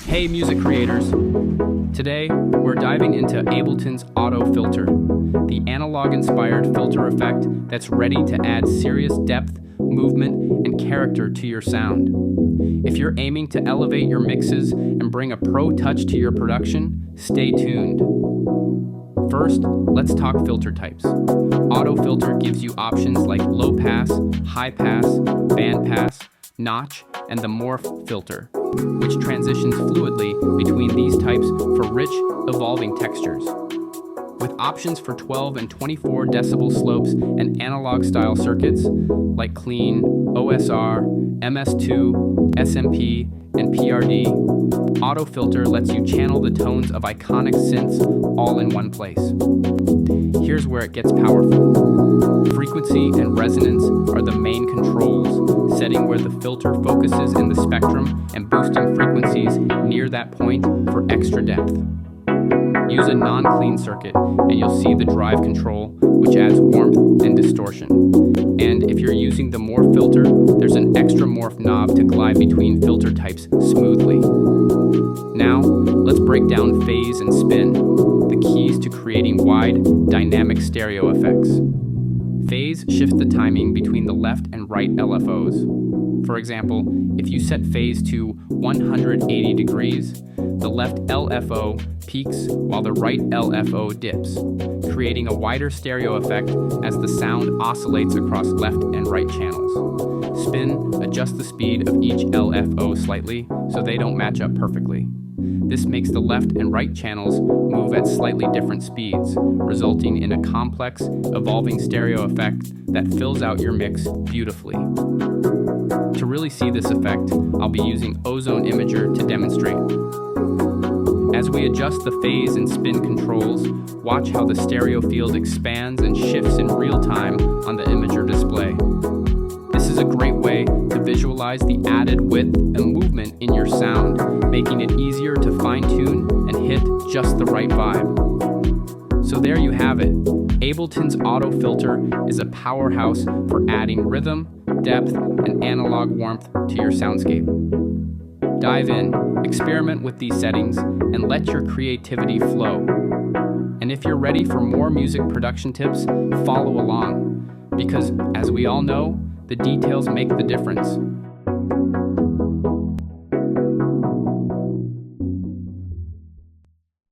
Hey music creators! Today, we're diving into Ableton's Auto Filter, the analog-inspired filter effect that's ready to add serious depth, movement, and character to your sound. If you're aiming to elevate your mixes and bring a pro touch to your production, stay tuned. First, let's talk filter types. Auto Filter gives you options like low pass, high pass, band pass, notch, and the morph filter, which transitions fluidly between these types for rich, evolving textures. With options for 12 and 24 decibel slopes and analog-style circuits like clean, OSR, MS2, SMP, and PRD, Auto Filter lets you channel the tones of iconic synths all in one place. Here's where it gets powerful. Frequency and resonance are the main controls, setting where the filter focuses in the spectrum and boosting frequencies near that point for extra depth. Use a non-clean circuit and you'll see the drive control, which adds warmth and distortion. And if you're using the morph filter, there's an extra morph knob to glide between filter types smoothly. Now, let's break down phase and spin, the keys to creating wide, dynamic stereo effects. Phase shifts the timing between the left and right LFOs. For example, if you set phase to 180 degrees, the left LFO peaks while the right LFO dips, creating a wider stereo effect as the sound oscillates across left and right channels. Spin adjusts the speed of each LFO slightly so they don't match up perfectly. This makes the left and right channels move at slightly different speeds, resulting in a complex, evolving stereo effect that fills out your mix beautifully. To really see this effect, I'll be using Ozone Imager to demonstrate. As we adjust the phase and spin controls, watch how the stereo field expands and shifts in real time on the Imager display. This is a great way to visualize the added width and movement in your sound, making it easier to fine-tune and hit just the right vibe. So there you have it. Ableton's Auto Filter is a powerhouse for adding rhythm, depth, and analog warmth to your soundscape. Dive in, experiment with these settings, and let your creativity flow. And if you're ready for more music production tips, follow along, because as we all know, the details make the difference.